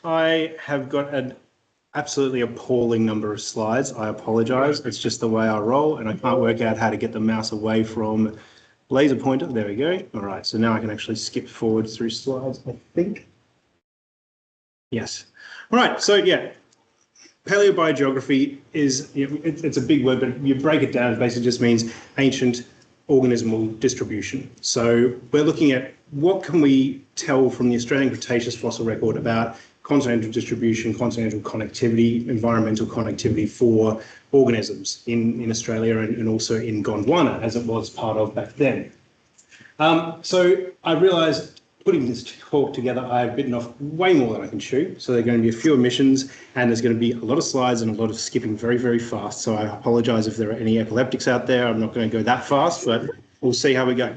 I have got an absolutely appalling number of slides. I apologise. It's just the way I roll, and I can't work out how to get the mouse away from laser pointer. There we go. All right, so now I can actually skip forward through slides, I think. Yes. All right, so yeah, paleobiogeography is, it's a big word, but you break it down, it basically just means ancient organismal distribution. So we're looking at what can we tell from the Australian Cretaceous fossil record about continental distribution, continental connectivity, environmental connectivity for organisms in Australia and also in Gondwana, as it was part of back then. So I realised putting this talk together, I've bitten off way more than I can chew. So there are going to be a few omissions and there's going to be a lot of slides and a lot of skipping very, very fast. So I apologise if there are any epileptics out there. I'm not going to go that fast, but we'll see how we go.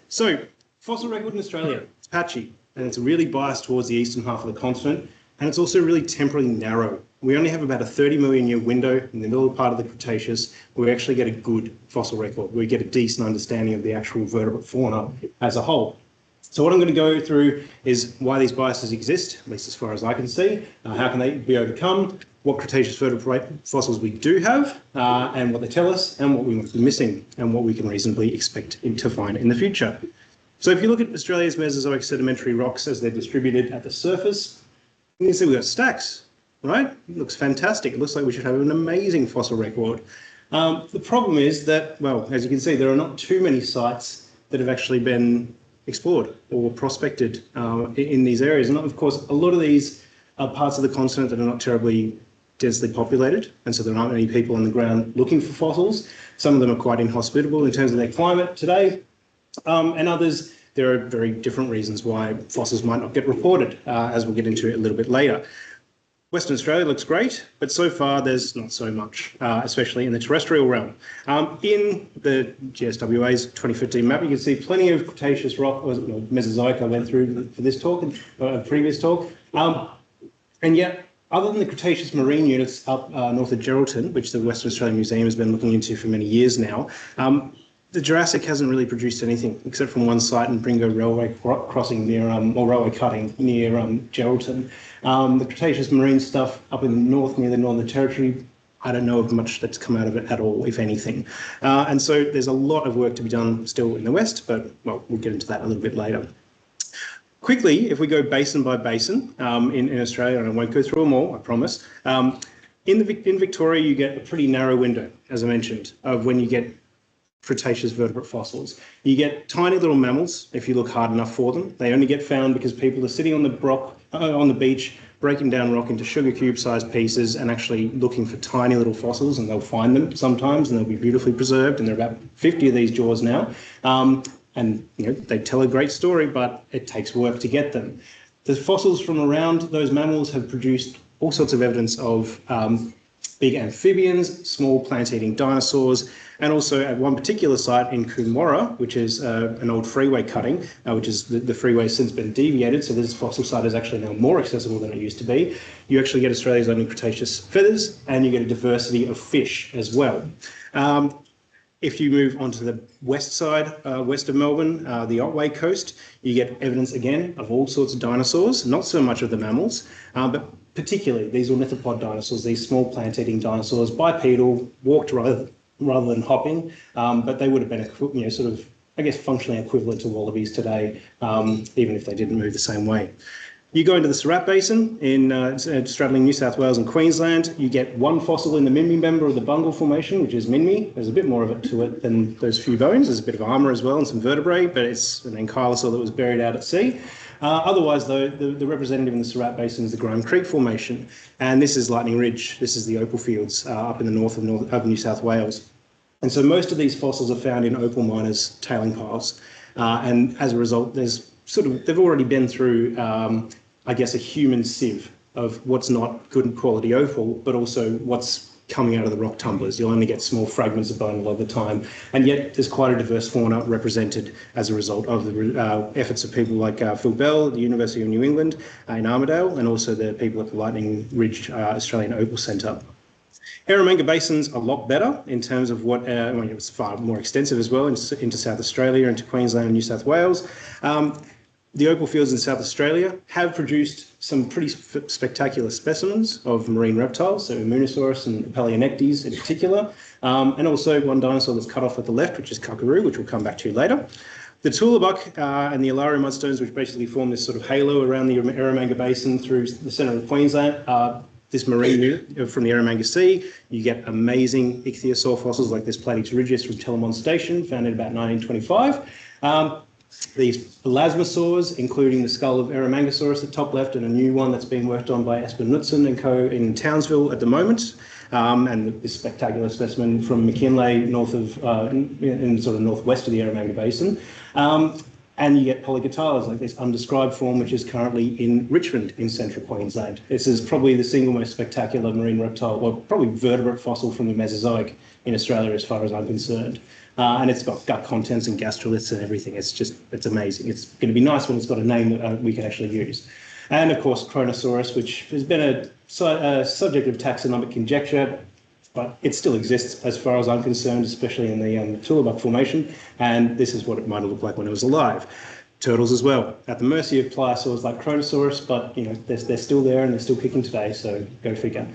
So fossil record in Australia, it's patchy and it's really biased towards the eastern half of the continent. And it's also really temporally narrow. We only have about a 30 million year window in the middle part of the Cretaceous where we actually get a good fossil record. We get a decent understanding of the actual vertebrate fauna as a whole. So what I'm going to go through is why these biases exist, at least as far as I can see, how can they be overcome, what Cretaceous vertebrate fossils we do have, and what they tell us, and what we might be missing, and what we can reasonably expect to find in the future. So if you look at Australia's Mesozoic sedimentary rocks as they're distributed at the surface, you can see we've got stacks, right? It looks fantastic. It looks like we should have an amazing fossil record. The problem is that, well, as you can see, there are not too many sites that have actually been explored or prospected in these areas. And of course, a lot of these are parts of the continent that are not terribly densely populated, and so there aren't many people on the ground looking for fossils. Some of them are quite inhospitable in terms of their climate today, and others, there are very different reasons why fossils might not get reported, as we'll get into a little bit later. Western Australia looks great, but so far there's not so much, especially in the terrestrial realm. In the GSWA's 2015 map, you can see plenty of Cretaceous rock, or Mesozoic I went through for this talk, previous talk. And yet, other than the Cretaceous marine units up north of Geraldton, which the Western Australian Museum has been looking into for many years now, the Jurassic hasn't really produced anything except from one site in Bringo railway crossing near, or railway cutting near Geraldton. The Cretaceous marine stuff up in the north near the Northern Territory, I don't know of much that's come out of it at all, if anything. And so there's a lot of work to be done still in the west, but well, we'll get into that a little bit later. Quickly, if we go basin by basin in Australia, and I won't go through them all, I promise. In Victoria, you get a pretty narrow window, as I mentioned, of when you get Cretaceous vertebrate fossils. You get tiny little mammals if you look hard enough for them. They only get found because people are sitting on the beach, breaking down rock into sugar cube sized pieces and actually looking for tiny little fossils, and they'll find them sometimes and they'll be beautifully preserved, and there are about 50 of these jaws now. And they tell a great story, but it takes work to get them. The fossils from around those mammals have produced all sorts of evidence of big amphibians, small plant-eating dinosaurs, and also at one particular site in Coomorra, which is an old freeway cutting, which is the freeway has since been deviated, so this fossil site is actually now more accessible than it used to be. You actually get Australia's only Cretaceous feathers, and you get a diversity of fish as well. If you move onto the west side, west of Melbourne, the Otway coast, you get evidence again of all sorts of dinosaurs, not so much of the mammals, but particularly these ornithopod dinosaurs, these small plant-eating dinosaurs, bipedal, walked rather than hopping, but they would have been, sort of, I guess, functionally equivalent to wallabies today, even if they didn't move the same way. You go into the Surat Basin in straddling New South Wales and Queensland, you get one fossil in the Minmi member of the Bungle Formation, which is Minmi. There's a bit more of it to it than those few bones. There's a bit of armour as well and some vertebrae, but it's an ankylosaur that was buried out at sea. Otherwise, though, the representative in the Surat Basin is the Graham Creek Formation, and this is Lightning Ridge. This is the opal fields up in the north of New South Wales. And so most of these fossils are found in opal miners' tailing piles. And as a result, they've already been through, I guess, a human sieve of what's not good quality opal, but also what's coming out of the rock tumblers. You'll only get small fragments of bone a lot of the time. And yet there's quite a diverse fauna represented as a result of the efforts of people like Phil Bell at the University of New England in Armidale, and also the people at the Lightning Ridge Australian Opal Centre. Eromanga Basin's a lot better in terms of what, it's far more extensive as well into South Australia, into Queensland and New South Wales. The opal fields in South Australia have produced some pretty spectacular specimens of marine reptiles, so Immunosaurus and Palaeonectes in particular, and also one dinosaur that's cut off at the left, which is Kakaru, which we'll come back to later. The Tulabuck and the Alaru mudstones, which basically form this sort of halo around the Eromanga Basin through the centre of Queensland, this marine unit from the Eromanga Sea. You get amazing ichthyosaur fossils like this Platypterygius from Telemon Station, found in about 1925. These elasmosaurs, including the skull of Eromangosaurus at top left, and a new one that's being worked on by Espen Knudsen and co in Townsville at the moment, and this spectacular specimen from McKinley, north of, in sort of northwest of the Eromanga Basin. And you get Polygotalas, like this undescribed form, which is currently in Richmond in central Queensland. This is probably the single most spectacular marine reptile, well, probably vertebrate fossil from the Mesozoic in Australia, as far as I'm concerned. And it's got gut contents and gastroliths and everything. It's amazing. It's going to be nice when it's got a name that we can actually use. And of course, Kronosaurus, which has been a subject of taxonomic conjecture, but it still exists as far as I'm concerned, especially in the Tulabuck Formation. And this is what it might have looked like when it was alive. Turtles as well, at the mercy of pliosaurs like Kronosaurus, but you know they're still there and they're still kicking today. So go figure.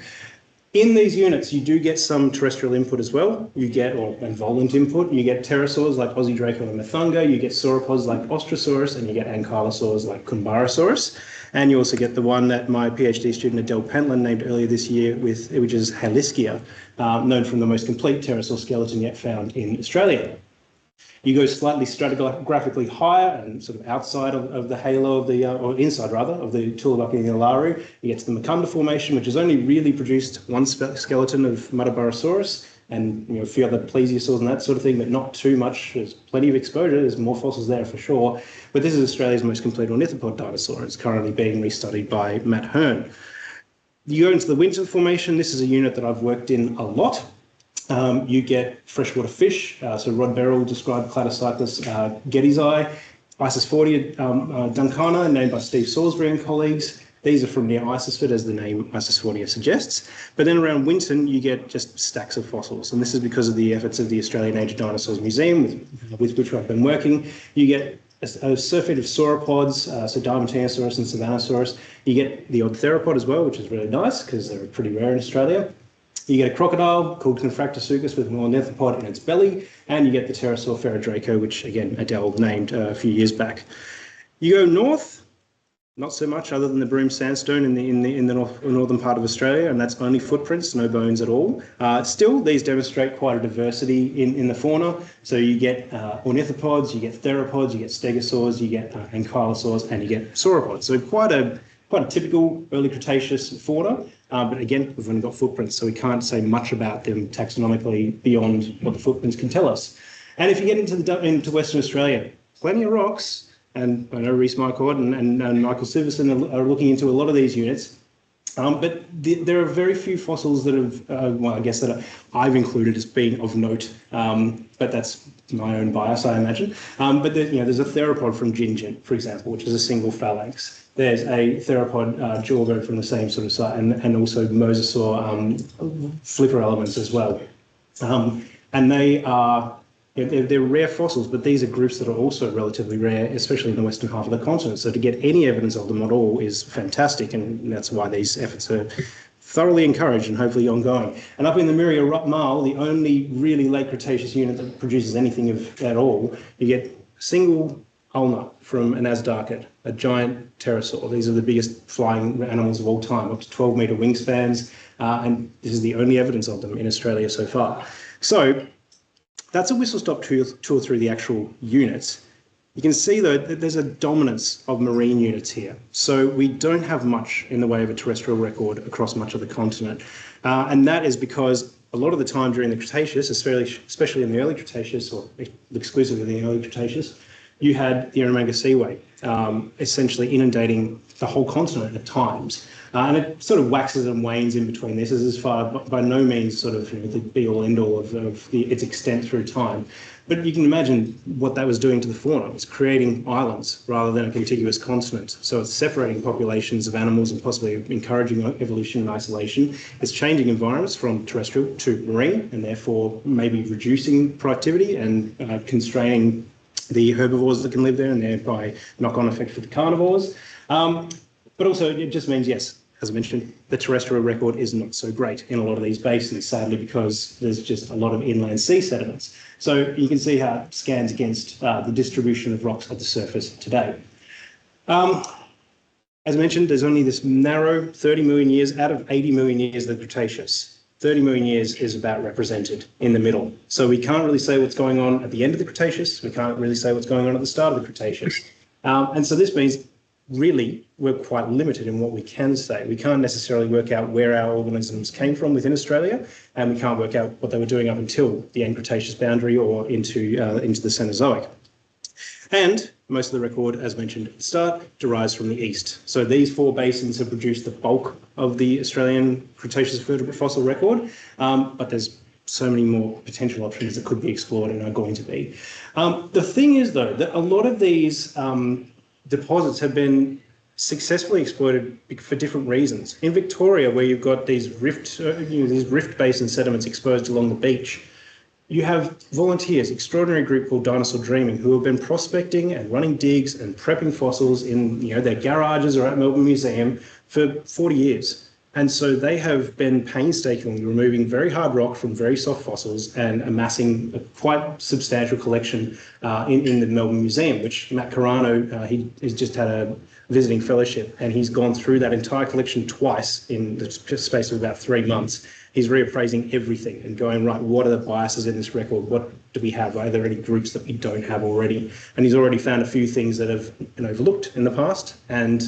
In these units, you do get some terrestrial input as well. You get, and volant input. You get pterosaurs like Osidraco and Mathunga. You get sauropods like Ostrosaurus, and you get ankylosaurs like Kumbarasaurus. And you also get the one that my PhD student Adele Pentland named earlier this year, which is Halischia, known from the most complete pterosaur skeleton yet found in Australia. You go slightly stratigraphically higher and sort of outside of the halo of the, or inside rather, of the Tulabuck and the Alaru. You get to the Mukunda Formation, which has only really produced one skeleton of Muttaburrasaurus and a few other plesiosaurs and that sort of thing, but not too much. There's plenty of exposure. There's more fossils there for sure. But this is Australia's most complete ornithopod dinosaur. It's currently being restudied by Matt Hearn. You go into the Winton Formation. This is a unit that I've worked in a lot. You get freshwater fish, so Rod Beryl described Cladocyclus gettysii, Isisfordia duncana, named by Steve Salisbury and colleagues. These are from near Isisford, as the name Isisfordia suggests. But then around Winton, you get just stacks of fossils. And this is because of the efforts of the Australian Age of Dinosaurs Museum, with which I've been working. You get a surfeit of sauropods, so Diamantinosaurus and Savannahsaurus. You get the odd theropod as well, which is really nice because they're pretty rare in Australia. You get a crocodile called Confractosuchus with an ornithopod in its belly, and you get the pterosaur Ferrodraco, which again Adele named a few years back. You go north, not so much other than the Broome Sandstone in the northern part of Australia, and that's only footprints, no bones at all. Still, these demonstrate quite a diversity in the fauna. So you get ornithopods, you get theropods, you get stegosaurs, you get ankylosaurs, and you get sauropods. So quite a typical early Cretaceous fauna. But again, we've only got footprints, so we can't say much about them taxonomically beyond what the footprints can tell us. And if you get into Western Australia, plenty of rocks, and I know Rhys Mycord and Michael Siverson are looking into a lot of these units. But there are very few fossils that have, I've included as being of note, but that's my own bias, I imagine. But there's a theropod from Gingin, for example, which is a single phalanx. There's a theropod jawbone from the same sort of site, and also mosasaur flipper elements as well. And they're rare fossils, but these are groups that are also relatively rare, especially in the western half of the continent. So to get any evidence of them at all is fantastic, and that's why these efforts are thoroughly encouraged and hopefully ongoing. And up in the Muriel Marl, the only really late Cretaceous unit that produces anything at all, you get single ulna from an Asdarchid, a giant pterosaur. These are the biggest flying animals of all time, up to 12-metre wingspans, and this is the only evidence of them in Australia so far. So that's a whistle-stop tour through the actual units. You can see, though, that there's a dominance of marine units here. So we don't have much in the way of a terrestrial record across much of the continent. And that is because a lot of the time during the Cretaceous, especially in the early Cretaceous, or exclusively in the early Cretaceous, you had the Eromanga Seaway essentially inundating the whole continent at times. And it sort of waxes and wanes in between. This is as far, by no means sort of the be-all, end-all of its extent through time. But you can imagine what that was doing to the fauna. It was creating islands rather than a contiguous continent. So it's separating populations of animals and possibly encouraging evolution and isolation. It's changing environments from terrestrial to marine, and therefore maybe reducing productivity and constraining the herbivores that can live there and thereby knock-on effect for the carnivores. But also it just means, yes, as I mentioned, the terrestrial record is not so great in a lot of these basins, sadly, because there's just a lot of inland sea sediments. So you can see how it scans against the distribution of rocks at the surface today. As I mentioned, there's only this narrow 30 million years out of 80 million years of the Cretaceous. 30 million years is about represented in the middle. So we can't really say what's going on at the end of the Cretaceous. We can't really say what's going on at the start of the Cretaceous. And so this means really we're quite limited in what we can say. We can't necessarily work out where our organisms came from within Australia, and we can't work out what they were doing up until the end Cretaceous boundary or into the Cenozoic. And most of the record, as mentioned at the start, derives from the east. So these four basins have produced the bulk of the Australian Cretaceous vertebrate fossil record, but there's so many more potential options that could be explored and are going to be. The thing is, though, that a lot of these deposits have been successfully exploited for different reasons. In Victoria, where you've got these rift basin sediments exposed along the beach, you have volunteers, extraordinary group called Dinosaur Dreaming, who have been prospecting and running digs and prepping fossils in their garages or at Melbourne Museum for 40 years. And so they have been painstakingly removing very hard rock from very soft fossils and amassing a quite substantial collection in the Melbourne Museum, which Matt Carano, he's just had a visiting fellowship, and he's gone through that entire collection twice in the space of about 3 months. He's reappraising everything and going, right, what are the biases in this record? What do we have? Are there any groups that we don't have already? And he's already found a few things that have been overlooked in the past, and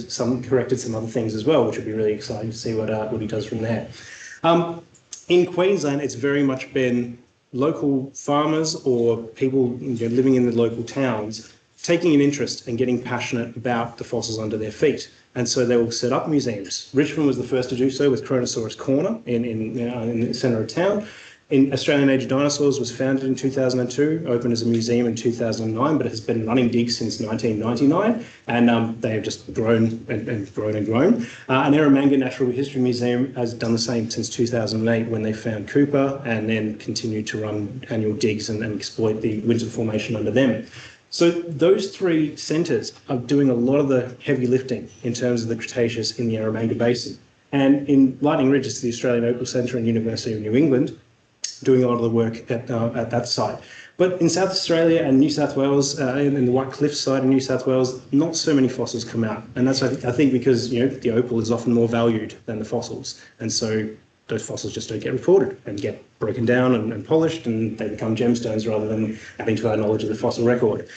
corrected some other things as well, which would be really exciting to see what he does from there. In Queensland, it's very much been local farmers or people living in the local towns taking an interest and getting passionate about the fossils under their feet. And so they will set up museums. Richmond was the first to do so with Cretaceous Corner in the centre of town. In Australian Age of Dinosaurs was founded in 2002, opened as a museum in 2009, but it has been running digs since 1999, and they have just grown and grown and grown. And Eromanga Natural History Museum has done the same since 2008 when they found Cooper, and then continued to run annual digs and exploit the Winton Formation under them. So those three centres are doing a lot of the heavy lifting in terms of the Cretaceous in the Eromanga Basin. And in Lightning Ridge, it's the Australian Opal Centre and University of New England doing a lot of the work at that site. But in South Australia and New South Wales, in the White Cliffs side in New South Wales, not so many fossils come out. And that's, I think, because the opal is often more valued than the fossils. And so those fossils just don't get reported and get broken down and polished, and they become gemstones rather than adding to our knowledge of the fossil record.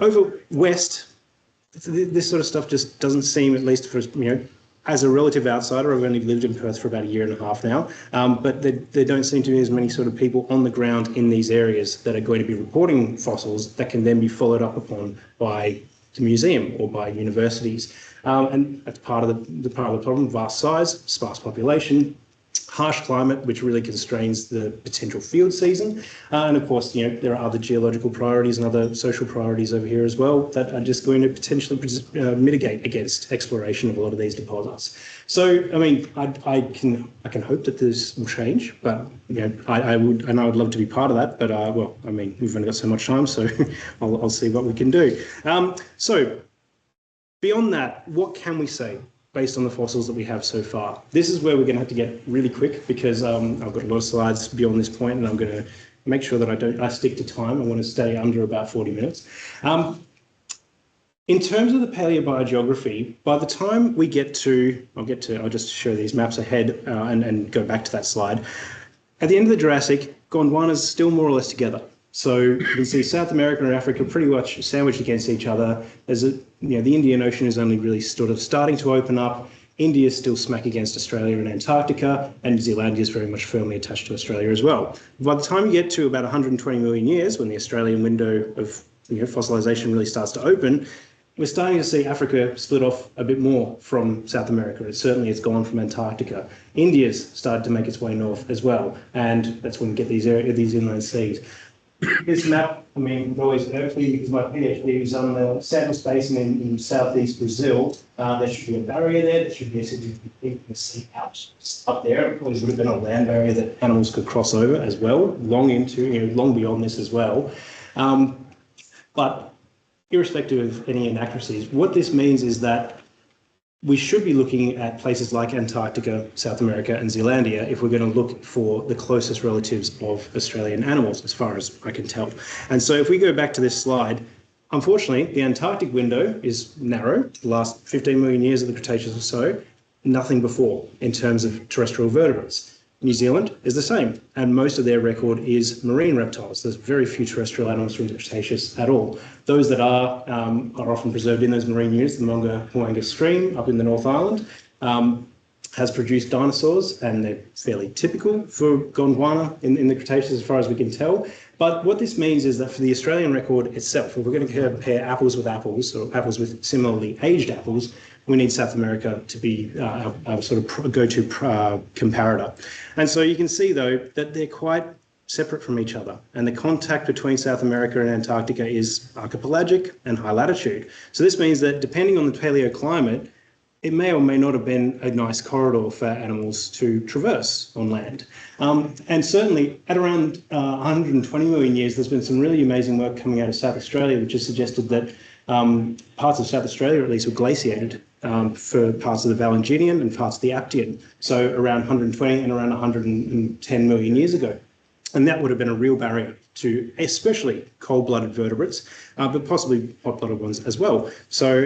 Over west, this sort of stuff just doesn't seem, at least for as a relative outsider, I've only lived in Perth for about 1.5 years now, but there don't seem to be as many sort of people on the ground in these areas that are going to be reporting fossils that can then be followed up upon by the museum or by universities. And that's part of the problem: vast size, sparse population, harsh climate, which really constrains the potential field season. And of course, there are other geological priorities and other social priorities over here as well that are just going to potentially mitigate against exploration of a lot of these deposits. So, I mean, I can hope that this will change, but I would love to be part of that. But well, I mean, we've only got so much time, so I'll see what we can do. So, beyond that, what can we say based on the fossils that we have so far? This is where we're going to have to get really quick, because I've got a lot of slides beyond this point, and I'm going to make sure that I stick to time. I want to stay under about 40 minutes. In terms of the paleobiogeography, by the time we get to, I'll just show these maps ahead and go back to that slide. At the end of the Jurassic, Gondwana's still more or less together. So you can see South America and Africa pretty much sandwiched against each other. The Indian Ocean is only really sort of starting to open up. India is still smack against Australia and Antarctica, and New Zealand is very much firmly attached to Australia as well. By the time you get to about 120 million years, when the Australian window of fossilization really starts to open, we're starting to see Africa split off a bit more from South America. It's gone from Antarctica. India's started to make its way north as well, and that's when we get these inland seas. This map, I mean, always hopefully, because my PhD was on the Santos Basin in southeast Brazil. There should be a barrier there. There should be a significant sea out up there. It probably would have been a land barrier that animals could cross over as well, long beyond this as well. But irrespective of any inaccuracies, what this means is that we should be looking at places like Antarctica, South America, and Zealandia if we're going to look for the closest relatives of Australian animals, as far as I can tell. And so if we go back to this slide, unfortunately, the Antarctic window is narrow, the last 15 million years of the Cretaceous or so, nothing before in terms of terrestrial vertebrates. New Zealand is the same, and most of their record is marine reptiles. There's very few terrestrial animals from the Cretaceous at all. Those that are often preserved in those marine units. The Moonga Stream up in the North Island has produced dinosaurs, and they're fairly typical for Gondwana in the Cretaceous as far as we can tell. But what this means is that for the Australian record itself, if we're going to compare apples with apples, or apples with similarly aged apples, we need South America to be our sort of go-to comparator. And so you can see, though, that they're quite separate from each other. And the contact between South America and Antarctica is archipelagic and high latitude. So this means that depending on the paleoclimate, it may or may not have been a nice corridor for animals to traverse on land. And certainly at around 120 million years, there's been some really amazing work coming out of South Australia, which has suggested that parts of South Australia, at least, were glaciated for parts of the Valanginian and parts of the Aptian, so around 120 and around 110 million years ago. And that would have been a real barrier to especially cold-blooded vertebrates, but possibly hot-blooded ones as well. So,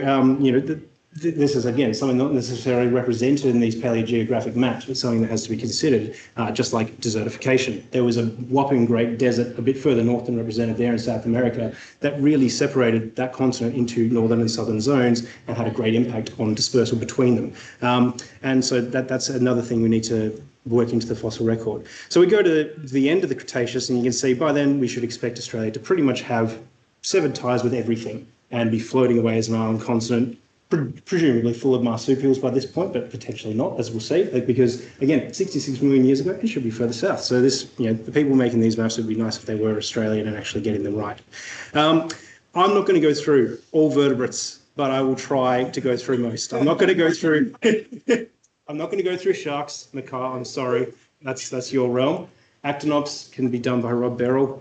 this is, again, something not necessarily represented in these paleogeographic maps, but something that has to be considered, just like desertification. There was a whopping great desert a bit further north than represented there in South America that really separated that continent into northern and southern zones and had a great impact on dispersal between them. And so that's another thing we need to work into the fossil record. So we go to the end of the Cretaceous, and you can see by then we should expect Australia to pretty much have severed ties with everything and be floating away as an island continent, presumably full of marsupials by this point, but potentially not, as we'll see, because, again, 66 million years ago, it should be further south. So this, the people making these maps would be nice if they were Australian and actually getting them right. I'm not going to go through all vertebrates, but I will try to go through most. I'm not going to go through I'm not going to go through sharks, Makar, I'm sorry. That's your realm. Actinops can be done by Rob Beryl.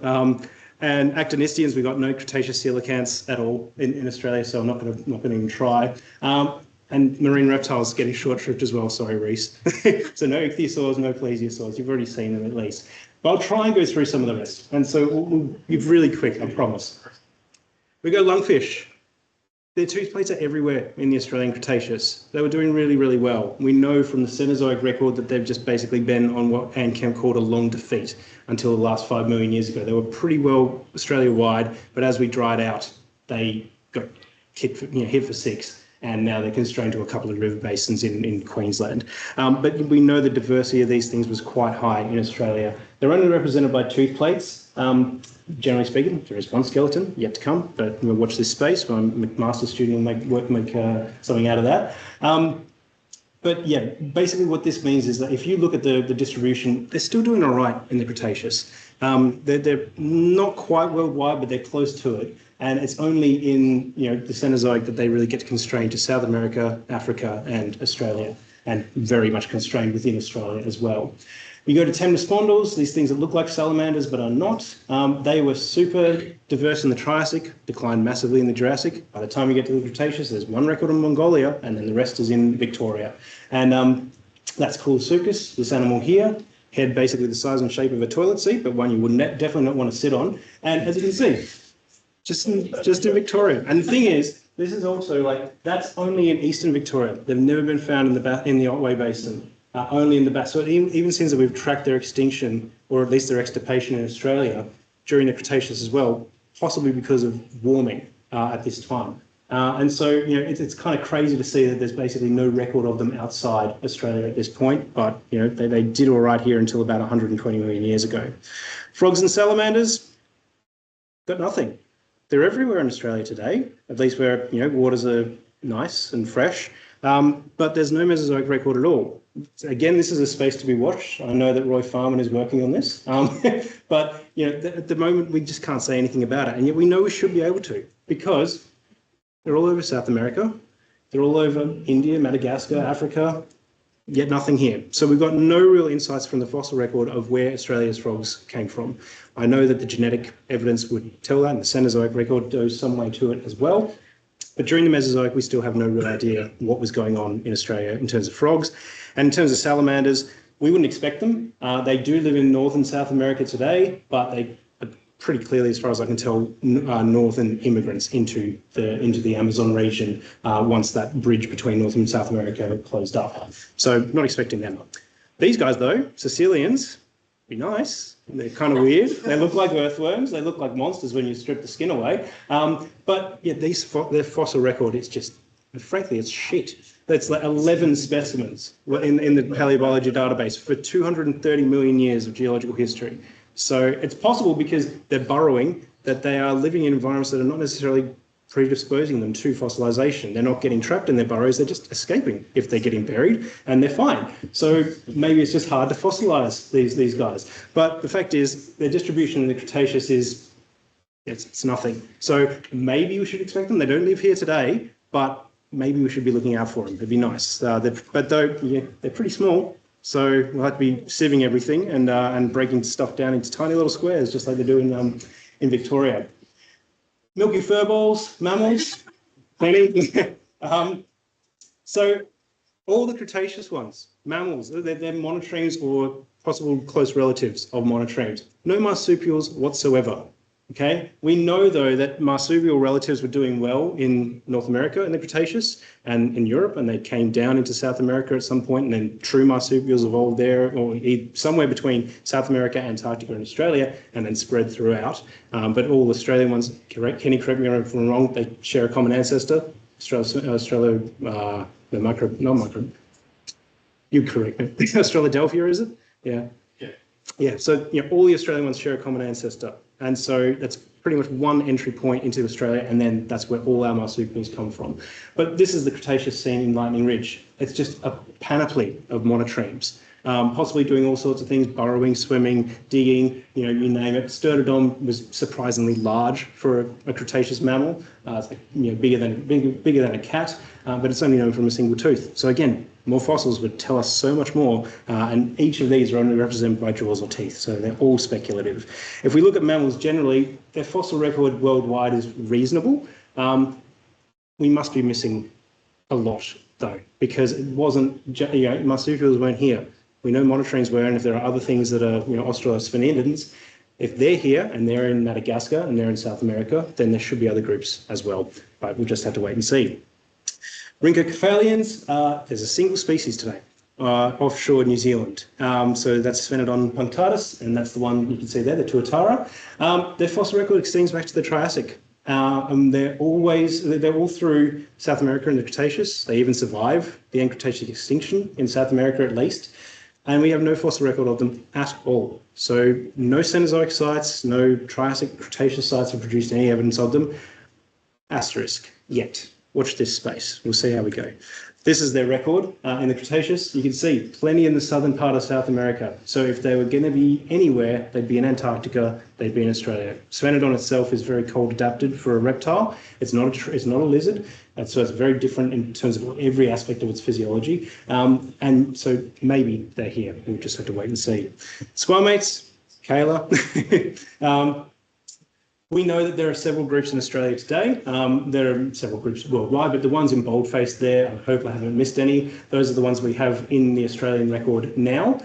And actinistians, we've got no Cretaceous coelacanths at all in Australia, so I'm not going to even try. And marine reptiles getting short shrift as well, sorry, Reese. So no ichthyosaurs, no plesiosaurs, you've already seen them at least. But I'll try and go through some of the rest. And so we'll be really quick, I promise. We go lungfish. Their tooth plates are everywhere in the Australian Cretaceous. They were doing really, really well. We know from the Cenozoic record that they've just basically been on what Ann called a long defeat until the last 5 million years ago. They were pretty well Australia-wide, but as we dried out, they got hit for six, and now they're constrained to a couple of river basins in Queensland. But we know the diversity of these things was quite high in Australia. They're only represented by tooth plates. Generally speaking, there is one skeleton yet to come, but we'll watch this space. My master's student will make something out of that. But yeah, basically what this means is that if you look at the distribution, they're still doing all right in the Cretaceous. They're not quite worldwide, but they're close to it. And it's only in the Cenozoic that they really get constrained to South America, Africa, and Australia, and very much constrained within Australia as well. You go to temnospondyls, these things that look like salamanders but are not. They were super diverse in the Triassic, declined massively in the Jurassic. By the time you get to the Cretaceous, there's one record in Mongolia, and then the rest is in Victoria. And that's Coolosuchus, this animal here. Head basically the size and shape of a toilet seat, but one you would definitely not want to sit on. And as you can see, just in Victoria. And the thing is, this is also that's only in eastern Victoria. They've never been found in the Otway Basin. Only in the back. So even since we've tracked their extinction, or at least their extirpation in Australia during the Cretaceous as well, possibly because of warming at this time. And so it's kind of crazy to see that there's basically no record of them outside Australia at this point. But they did all right here until about 120 million years ago. Frogs and salamanders got nothing. They're everywhere in Australia today, at least where waters are nice and fresh. But there's no Mesozoic record at all. Again, this is a space to be watched. I know that Roy Farman is working on this, but at the moment we just can't say anything about it, and yet we know we should be able to, because they're all over South America, they're all over India, Madagascar, Africa, Yet nothing here. So we've got no real insights from the fossil record of where Australia's frogs came from. I know that the genetic evidence would tell that, and the Cenozoic record goes some way to it as well. But during the Mesozoic, we still have no real idea what was going on in Australia in terms of frogs. And in terms of salamanders, we wouldn't expect them. They do live in North and South America today, but they are pretty clearly, as far as I can tell, northern immigrants into the Amazon region once that bridge between North and South America closed up. So not expecting them. These guys, though, Sicilians, be nice. They're kind of weird. They look like earthworms. They look like monsters when you strip the skin away. But yeah, their fossil record is just, frankly, it's shit. That's like 11 specimens in the paleobiology database for 230 million years of geological history. So it's possible, because they're burrowing, that they are living in environments that are not necessarily predisposing them to fossilization. They're not getting trapped in their burrows, they're just escaping if they're getting buried, and they're fine. So maybe it's just hard to fossilize these guys. But the fact is, their distribution in the Cretaceous is, it's nothing. So maybe we should expect them. They don't live here today, but maybe we should be looking out for them. It'd be nice. But though, yeah, they're pretty small. So we'll have to be sieving everything and breaking stuff down into tiny little squares, just like they do in Victoria. Milky fur balls, mammals, plenty. So all the Cretaceous ones, mammals, they're monotremes or possible close relatives of monotremes. No marsupials whatsoever. Okay, we know though that marsupial relatives were doing well in North America in the Cretaceous and in Europe, and they came down into South America at some point, and then true marsupials evolved there, or somewhere between South America, Antarctica, and Australia, and then spread throughout. But all Australian ones, Kenny, correct me if I'm wrong, they share a common ancestor. You correct me. Australadelphia, is it? Yeah. Yeah, so all the Australian ones share a common ancestor. And so that's pretty much one entry point into Australia, and then that's where all our marsupials come from. But this is the Cretaceous scene in Lightning Ridge. It's just a panoply of monotremes, possibly doing all sorts of things, burrowing, swimming, digging, you name it. Sternodon was surprisingly large for a Cretaceous mammal. It's like, bigger than a cat, but it's only known from a single tooth. So again, more fossils would tell us so much more, and each of these are only represented by jaws or teeth, so they're all speculative. If we look at mammals generally, their fossil record worldwide is reasonable. We must be missing a lot, though, because it wasn't, marsupials weren't here. We know monotremes were, and if there are other things that are, australosphenidans, if they're here and they're in Madagascar and they're in South America, then there should be other groups as well, but we'll just have to wait and see. Rhynchocephalians, there's a single species today, offshore New Zealand. So that's Sphenodon punctatus, and that's the one you can see there, the tuatara. Their fossil record extends back to the Triassic. And they're all through South America in the Cretaceous. They even survive the end Cretaceous extinction in South America at least. And we have no fossil record of them at all. So no Cenozoic sites, no Triassic Cretaceous sites have produced any evidence of them. Asterisk, yet. Watch this space. We'll see how we go. This is their record in the Cretaceous. You can see plenty in the southern part of South America. So if they were going to be anywhere, they'd be in Antarctica, they'd be in Australia. Sphenodon itself is very cold adapted for a reptile. It's not a lizard. And so it's very different in terms of every aspect of its physiology. And so maybe they're here. We'll just have to wait and see. Squamates, Kayla. We know that there are several groups in Australia today. There are several groups worldwide, but the ones in boldface there, I hope I haven't missed any. Those are the ones we have in the Australian record now.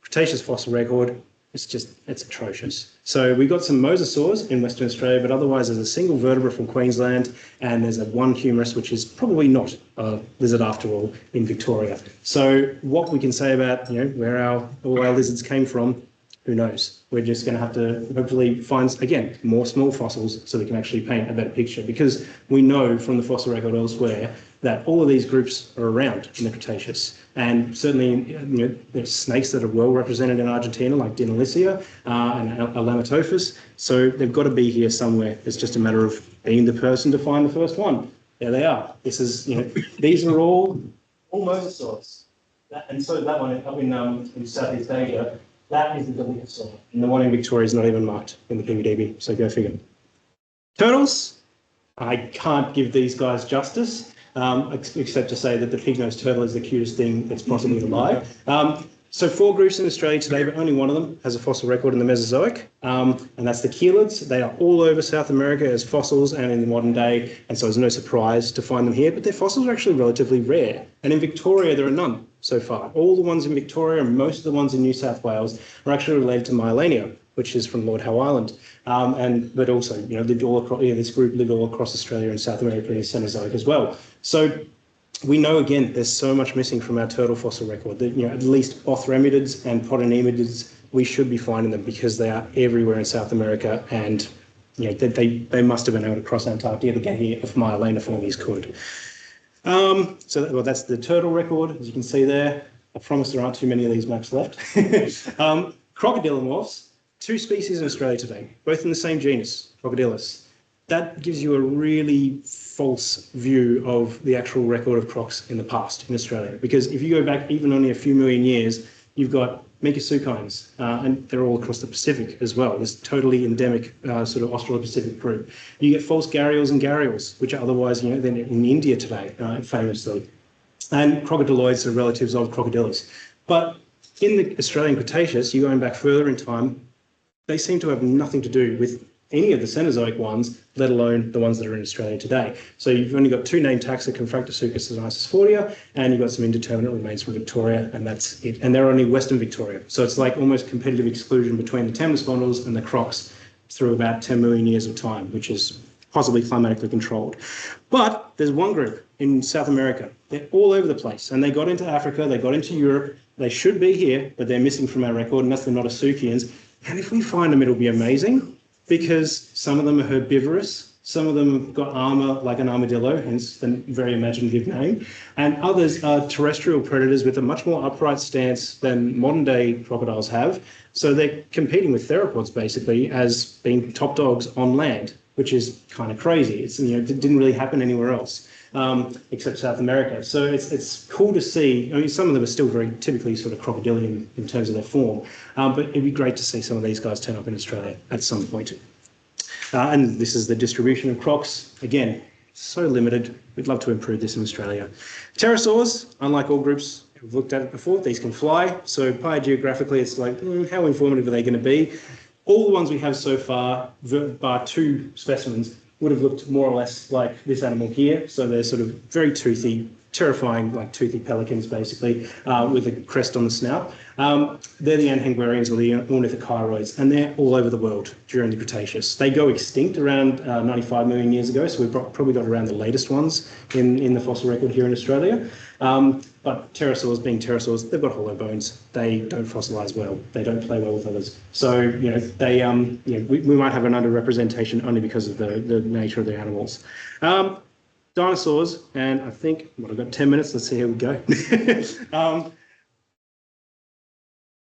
Cretaceous fossil record, it's atrocious. So we got some mosasaurs in Western Australia, but otherwise there's a single vertebrate from Queensland, and there's one humerus, which is probably not a lizard after all, in Victoria. So what we can say about where all our lizards came from, who knows? We're just going to have to hopefully find, again, more small fossils so we can actually paint a better picture, because we know from the fossil record elsewhere that all of these groups are around in the Cretaceous. And certainly, there's snakes that are well represented in Argentina, like Dinalicia and Elamatophis. So they've got to be here somewhere. It's just a matter of being the person to find the first one. There they are. This is, these are all mosasaurs. And so that one up in Southeast Asia, that is the Littlefoot, and the one in Victoria is not even marked in the PBDB, so go figure. Turtles, I can't give these guys justice. except to say that the pig-nosed turtle is the cutest thing that's possibly alive. So 4 groups in Australia today, but only one of them has a fossil record in the Mesozoic, and that's the chelids. They are all over South America as fossils and in the modern day, and so it's no surprise to find them here, but their fossils are actually relatively rare. And in Victoria, there are none so far. All the ones in Victoria and most of the ones in New South Wales are actually related to Myelania, which is from Lord Howe Island, but also, lived all across. This group lived all across Australia and South America in the Cenozoic as well. So we know, again, there's so much missing from our turtle fossil record that, at least Othrematids and Podonematids, we should be finding them because they are everywhere in South America, and they must have been able to cross Antarctica to get here if Myelaniformes could. That's the turtle record, as you can see there. I promise there aren't too many of these maps left. Crocodilomorphs, 2 species in Australia today, both in the same genus, Crocodilus. That gives you a really false view of the actual record of crocs in the past in Australia. Because if you go back even only a few million years, you've got Megaseukines, and they're all across the Pacific as well, this totally endemic sort of Australo-Pacific group. You get false gharials and gharials, which are otherwise, they're in India today, famously. And crocodiloids are relatives of Crocodilus. But in the Australian Cretaceous, you're going back further in time, they seem to have nothing to do with any of the Cenozoic ones, let alone the ones that are in Australia today. So you've only got 2 named taxa, Confractosuchus and Isosfordia, and you've got some indeterminate remains from Victoria, and that's it. And they're only Western Victoria. So it's like almost competitive exclusion between the Temnospondyls and the crocs through about 10 million years of time, which is possibly climatically controlled. But there's one group in South America. They're all over the place, and they got into Africa, they got into Europe. They should be here, but they're missing from our record, and that's the Notosuchians. And if we find them, it'll be amazing, because some of them are herbivorous, some of them have got armour like an armadillo, hence the very imaginative name, and others are terrestrial predators with a much more upright stance than modern day crocodiles have. So they're competing with theropods basically as being top dogs on land, which is kind of crazy. It didn't really happen anywhere else. Except South America. So it's cool to see. I mean, some of them are still very typically sort of crocodilian in terms of their form, but it'd be great to see some of these guys turn up in Australia at some point. And this is the distribution of crocs. Again, so limited. We'd love to improve this in Australia. Pterosaurs, unlike all groups we've looked at it before, these can fly. So biogeographically, it's like, how informative are they going to be? All the ones we have so far, bar 2 specimens, would have looked more or less like this animal here. So they're sort of very toothy, terrifying, like toothy pelicans, basically, with a crest on the snout. They're the Anhanguarians or the ornithochiroids, and they're all over the world during the Cretaceous. They go extinct around 95 million years ago, so we've probably got around the latest ones in the fossil record here in Australia. But pterosaurs, being pterosaurs, they've got hollow bones. They don't fossilise well. They don't play well with others. So, we might have an underrepresentation only because of the nature of the animals. Dinosaurs, and I think, I've got 10 minutes. Let's see how we go.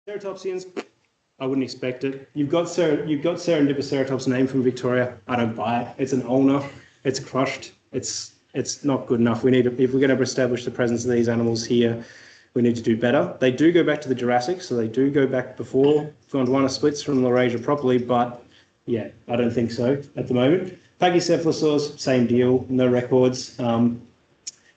Ceratopsians, I wouldn't expect it. You've got Serendipitoceratops name from Victoria. I don't buy it. It's an ulna. It's crushed. It's not good enough. If we're going to establish the presence of these animals here, we need to do better. They do go back to the Jurassic, so they do go back before Gondwana splits from Laurasia properly, but yeah, I don't think so at the moment. Pachycephalosaurs, same deal, no records.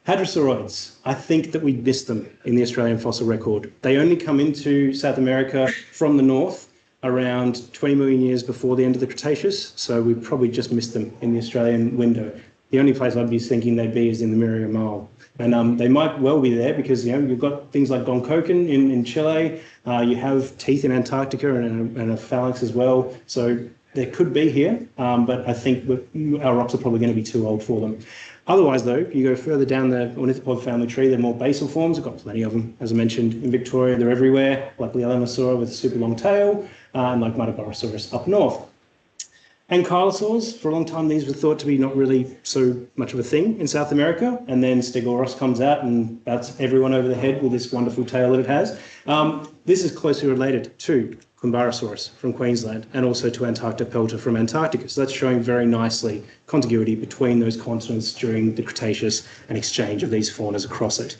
Hadrosauroids, I think that we missed them in the Australian fossil record. They only come into South America from the north around 20 million years before the end of the Cretaceous, so we probably just missed them in the Australian window. The only place I'd be thinking they'd be is in the Miriam Mile. And they might well be there because, you've got things like Gonkoken in Chile, you have teeth in Antarctica and a phalanx as well. So they could be here, but I think our rocks are probably going to be too old for them. Otherwise, though, you go further down the ornithopod family tree, they're more basal forms. We've got plenty of them. As I mentioned, in Victoria, they're everywhere, like Lielenosaura with a super long tail, and like Metabarosaurus up north. Ankylosaurs, for a long time, these were thought to be not really so much of a thing in South America, and then Stegosaurus comes out and bats everyone over the head with this wonderful tail that it has. This is closely related to Quimbarosaurus from Queensland and also to Antarctopelta from Antarctica. So that's showing very nicely contiguity between those continents during the Cretaceous and exchange of these faunas across it.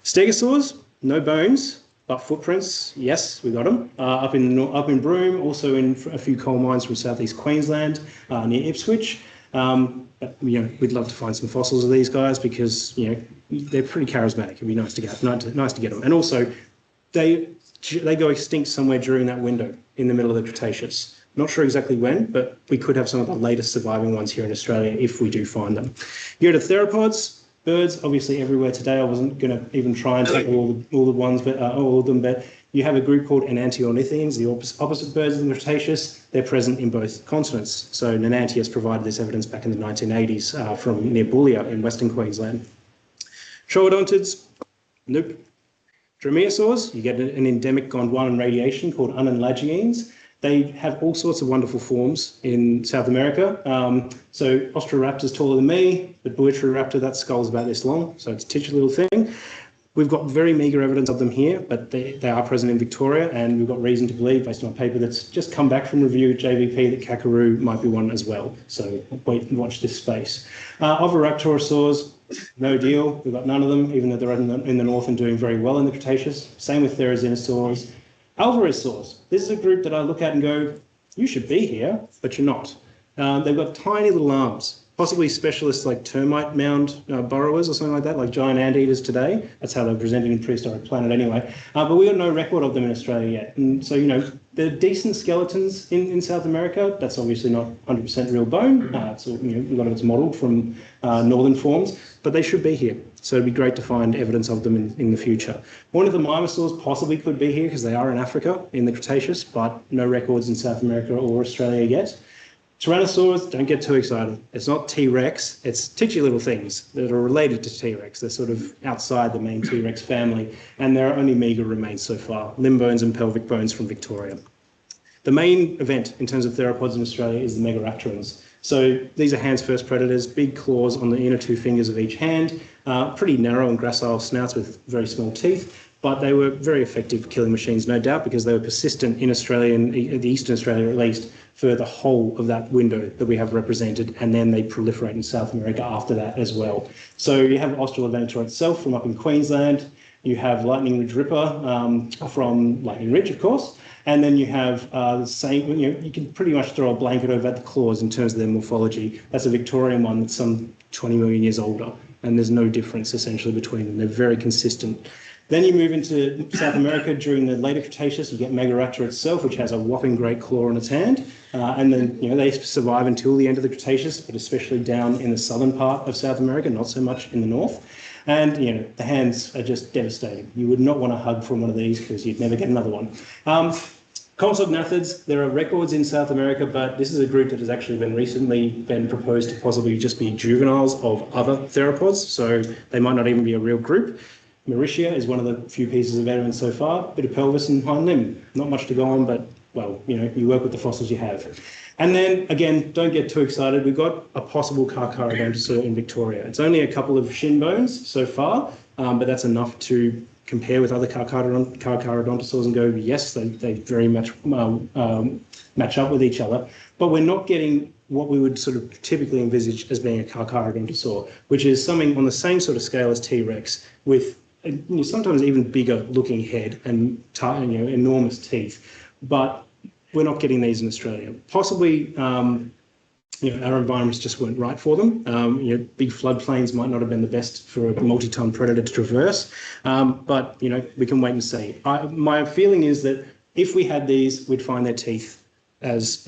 Stegosaurs, no bones, but footprints, yes, we got them. Up in Broome, also in a few coal mines from southeast Queensland, near Ipswich. But, we'd love to find some fossils of these guys because, they're pretty charismatic. It'd be nice to get them. And also, they go extinct somewhere during that window in the middle of the Cretaceous. Not sure exactly when, but we could have some of the latest surviving ones here in Australia if we do find them. You go to theropods, birds, obviously everywhere today. I wasn't going to even try and take all the ones, but all of them. But you have a group called enantiornithians, the opposite birds of the Cretaceous. They're present in both continents. So Nanantius provided this evidence back in the 1980s from near Boulia in Western Queensland. Troodontids, nope. Dromaeosaurs, you get an endemic Gondwanan radiation called unanlagines. They have all sorts of wonderful forms in South America. So Austroraptor's taller than me, but Boitroraptor, that skull's about this long, so it's a titchy little thing. We've got very meagre evidence of them here, but they are present in Victoria, and we've got reason to believe, based on a paper that's just come back from review at JVP, that Kakaroo might be one as well. So wait and watch this space. Oviraptorosaurs, no deal. We've got none of them, even though they're in the north and doing very well in the Cretaceous. Same with Therizinosaurs. Alvarezsaurs. This is a group that I look at and go, you should be here, but you're not. They've got tiny little arms, possibly specialists like termite mound burrowers or something like that, like giant anteaters today. That's how they're presented in Prehistoric Planet anyway. But we got no record of them in Australia yet. And so, they're decent skeletons in South America. That's obviously not 100% real bone. So, a lot of it's modelled from northern forms, but they should be here. So it'd be great to find evidence of them in the future. One of the mimosaurs possibly could be here because they are in Africa in the Cretaceous, but no records in South America or Australia yet. Tyrannosaurs, don't get too excited. It's not T-Rex, it's titchy little things that are related to T-Rex. They're sort of outside the main T-Rex family, and there are only meagre remains so far, limb bones and pelvic bones from Victoria. The main event in terms of theropods in Australia is the Megaraptorans. So these are hands-first predators, big claws on the inner two fingers of each hand, pretty narrow and gracile snouts with very small teeth, but they were very effective killing machines, no doubt, because they were persistent in Australia, and the Eastern Australia at least, for the whole of that window that we have represented, and then they proliferate in South America after that as well. So you have Australoventor itself from up in Queensland, you have Lightning Ridge Ripper from Lightning Ridge, of course, and then you have the same, you can pretty much throw a blanket over the claws in terms of their morphology. That's a Victorian one that's some 20 million years older, and there's no difference essentially between them. They're very consistent. Then you move into South America during the later Cretaceous, you get Megaraptor itself, which has a whopping great claw on its hand. And then, they survive until the end of the Cretaceous, but especially down in the southern part of South America, not so much in the north. And, the hands are just devastating. You would not want to hug from one of these because you'd never get another one. Compsognathids, there are records in South America, but this is a group that has actually recently been proposed to possibly just be juveniles of other theropods, so they might not even be a real group. Mauritia is one of the few pieces of evidence so far, bit of pelvis and hind limb. Not much to go on, but, well, you work with the fossils you have. And then, again, don't get too excited. We've got a possible Carcharodontosaur in Victoria. It's only a couple of shin bones so far, but that's enough to compare with other Carcharodontosaurs and go, yes, they very much match up with each other. But we're not getting what we would sort of typically envisage as being a Carcharodontosaur, which is something on the same sort of scale as T-Rex with sometimes even bigger looking head and enormous teeth, but we're not getting these in Australia. Possibly, our environments just weren't right for them. Big floodplains might not have been the best for a multi-ton predator to traverse, but we can wait and see. My feeling is that if we had these, we'd find their teeth as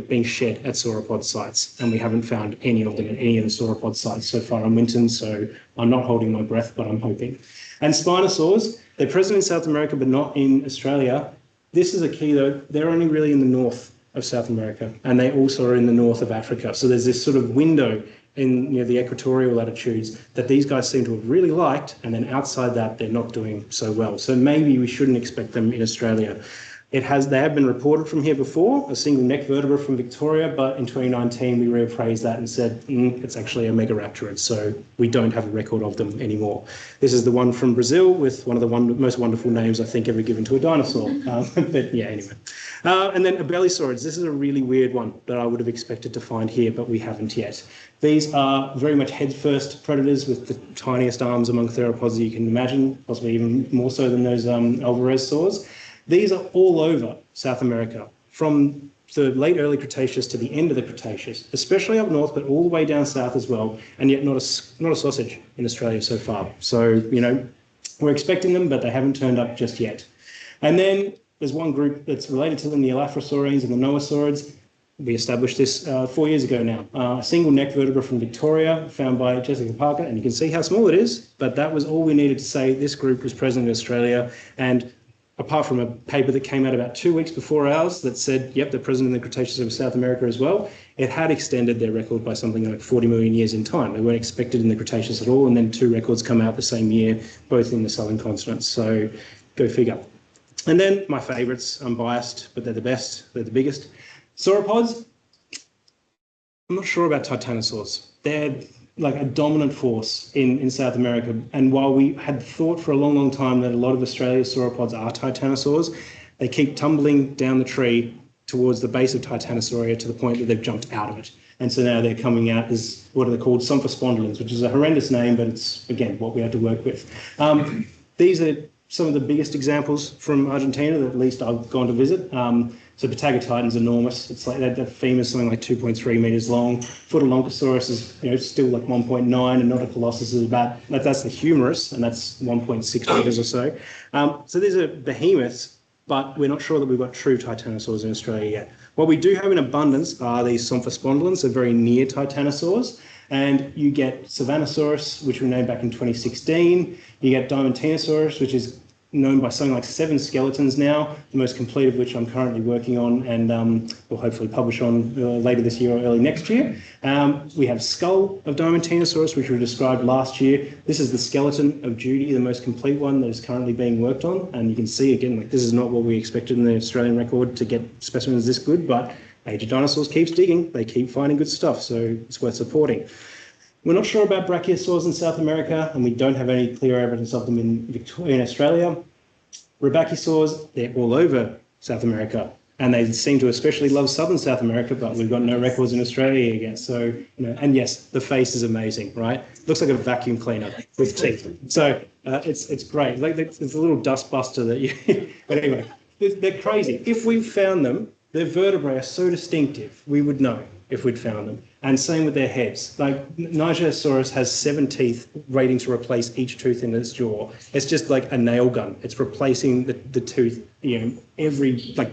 being shed at sauropod sites, and we haven't found any of them at any of the sauropod sites so far in Winton, so I'm not holding my breath, but I'm hoping. And Spinosaurs, they're present in South America, but not in Australia. This is a key though, they're only really in the north of South America, and they also are in the north of Africa. So there's this sort of window in the equatorial latitudes that these guys seem to have really liked, and then outside that, they're not doing so well. So maybe we shouldn't expect them in Australia. They have been reported from here before, a single neck vertebra from Victoria, but in 2019 we reappraised that and said it's actually a Megaraptorid, so we don't have a record of them anymore. This is the one from Brazil with one of the most wonderful names I think ever given to a dinosaur. But yeah, anyway. And then Abelisaurids. This is a really weird one that I would have expected to find here, but we haven't yet. These are very much head-first predators with the tiniest arms among theropods you can imagine, possibly even more so than those Alvarezsaurs. These are all over South America, from the late early Cretaceous to the end of the Cretaceous, especially up north, but all the way down south as well, and yet not a sausage in Australia so far. So, you know, we're expecting them, but they haven't turned up just yet. And then there's one group that's related to them, the Elaphrosaurians and the Noasaurids. We established this 4 years ago now. A single neck vertebra from Victoria, found by Jessica Parker, and you can see how small it is, but that was all we needed to say this group was present in Australia. And apart from a paper that came out about 2 weeks before ours that said, yep, they're present in the Cretaceous of South America as well, it had extended their record by something like 40 million years in time. They weren't expected in the Cretaceous at all, and then 2 records come out the same year, both in the southern continents. So go figure. And then my favourites, I'm biased, but they're the best, they're the biggest. Sauropods, I'm not sure about titanosaurs. They're like a dominant force in South America. And while we had thought for a long, long time that a lot of Australia's sauropods are titanosaurs, they keep tumbling down the tree towards the base of Titanosauria to the point that they've jumped out of it. And so now they're coming out as, what are they called? Symphospondylans, which is a horrendous name, but it's, again, what we had to work with. These are some of the biggest examples from Argentina that at least I've gone to visit. So Patagotitan's enormous. It's like that femur is something like 2.3 meters long. Photolonchosaurus is, you know, still like 1.9, and Notocolossus is about, that's the humerus, and that's 1.6 meters or so. So these are behemoths, but we're not sure that we've got true titanosaurs in Australia yet. What we do have in abundance are these Symphospondylans, so very near titanosaurs. And you get Savannosaurus, which we named back in 2016. You get Diamantinosaurus, which is known by something like 7 skeletons now, the most complete of which I'm currently working on and will hopefully publish on later this year or early next year. We have skull of Diamantinosaurus, which we described last year. This is the skeleton of Judy, the most complete one that is currently being worked on. And you can see, again, like this is not what we expected in the Australian record to get specimens this good, but Age of Dinosaurs keeps digging. They keep finding good stuff, so it's worth supporting. We're not sure about brachiosaurs in South America, and we don't have any clear evidence of them in Australia. Rebbachisaurs, they're all over South America, and they seem to especially love southern South America, but we've got no records in Australia yet. So, you know, and yes, the face is amazing, right? Looks like a vacuum cleaner with teeth. So it's great. Like it's a little dust buster that you. But anyway, they're crazy. If we found them, their vertebrae are so distinctive, we would know if we'd found them. And same with their heads. Like Nigersaurus has 7 teeth waiting to replace each tooth in its jaw. It's just like a nail gun. It's replacing the tooth, you know, every, like,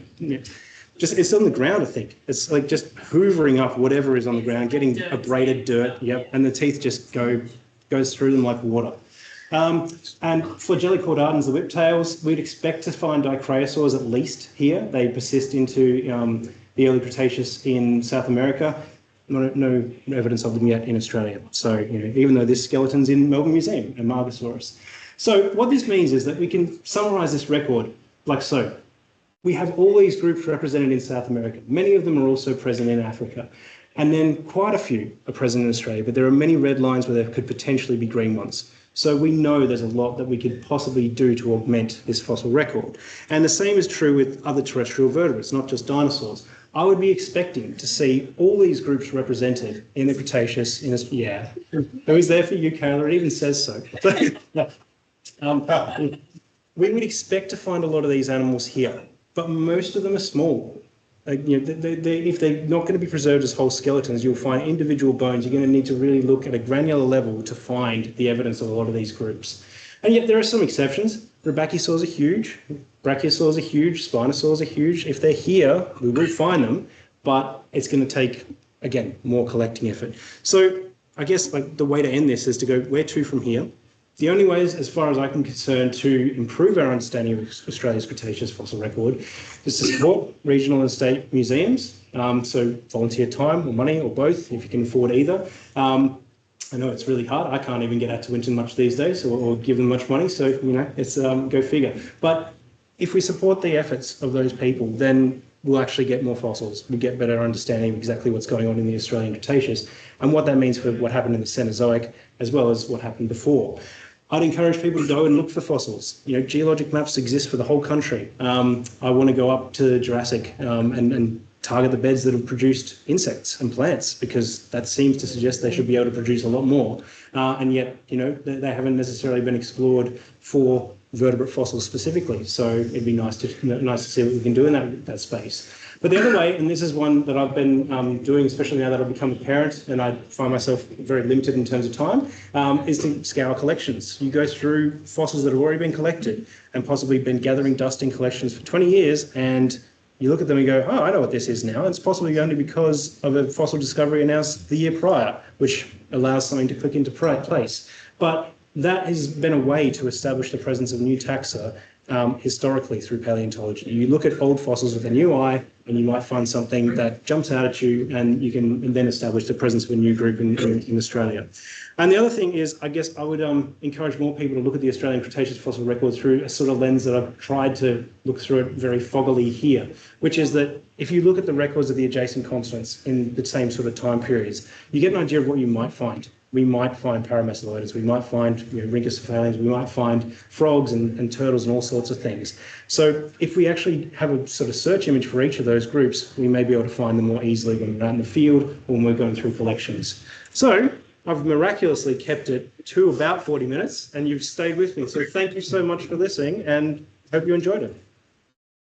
just, it's on the ground, I think. It's like just hoovering up whatever is on the ground, getting abraded dirt, yep, and the teeth just goes through them like water. And Flagellicordatans, the whiptails, we'd expect to find dicraeosaurs at least here. They persist into the early Cretaceous in South America. No evidence of them yet in Australia. So, you know, even though this skeleton's in Melbourne Museum and Margosaurus. So what this means is that we can summarise this record like so. We have all these groups represented in South America. Many of them are also present in Africa. And then quite a few are present in Australia, but there are many red lines where there could potentially be green ones. So we know there's a lot that we could possibly do to augment this fossil record. And the same is true with other terrestrial vertebrates, not just dinosaurs. I would be expecting to see all these groups represented in the Cretaceous. Yeah, it was there for you, Kayla. It even says so. We would expect to find a lot of these animals here, but most of them are small. You know, if they're not going to be preserved as whole skeletons, you'll find individual bones. You're going to need to really look at a granular level to find the evidence of a lot of these groups. And yet there are some exceptions. Rebbachisaurs are huge, brachiosaurs are huge, spinosaurs are huge. If they're here, we will find them, but it's going to take, again, more collecting effort. So I guess like the way to end this is to go, where to from here? The only way, as far as I'm concerned, to improve our understanding of Australia's Cretaceous fossil record is to support regional and state museums. So volunteer time or money or both, if you can afford either. I know it's really hard. I can't even get out to Winton much these days or give them much money. So, you know, it's go figure. But if we support the efforts of those people, then we'll actually get more fossils. We'll get better understanding of exactly what's going on in the Australian Cretaceous and what that means for what happened in the Cenozoic as well as what happened before. I'd encourage people to go and look for fossils. You know, geologic maps exist for the whole country. I want to go up to Jurassic and target the beds that have produced insects and plants because that seems to suggest they should be able to produce a lot more. And yet, you know, they haven't necessarily been explored for vertebrate fossils specifically. So it'd be nice to see what we can do in that space. But the other way, and this is one that I've been doing, especially now that I've become a parent and I find myself very limited in terms of time, is to scour collections. You go through fossils that have already been collected and possibly been gathering dust in collections for 20 years, and you look at them and go, oh, I know what this is now. It's possibly only because of a fossil discovery announced the year prior, which allows something to click into place. But that has been a way to establish the presence of new taxa historically through paleontology. You look at old fossils with a new eye, and you might find something that jumps out at you, and you can then establish the presence of a new group in Australia. And the other thing is, I guess I would encourage more people to look at the Australian Cretaceous fossil record through a sort of lens that I've tried to look through it very foggily here, which is that if you look at the records of the adjacent continents in the same sort of time periods, you get an idea of what you might find. We might find paramesolloids, we might find rhynchocephalians, we might find frogs and turtles and all sorts of things. So if we actually have a sort of search image for each of those groups, we may be able to find them more easily when we're out in the field or when we're going through collections. So I've miraculously kept it to about 40 minutes, and you've stayed with me. So thank you so much for listening, and hope you enjoyed it.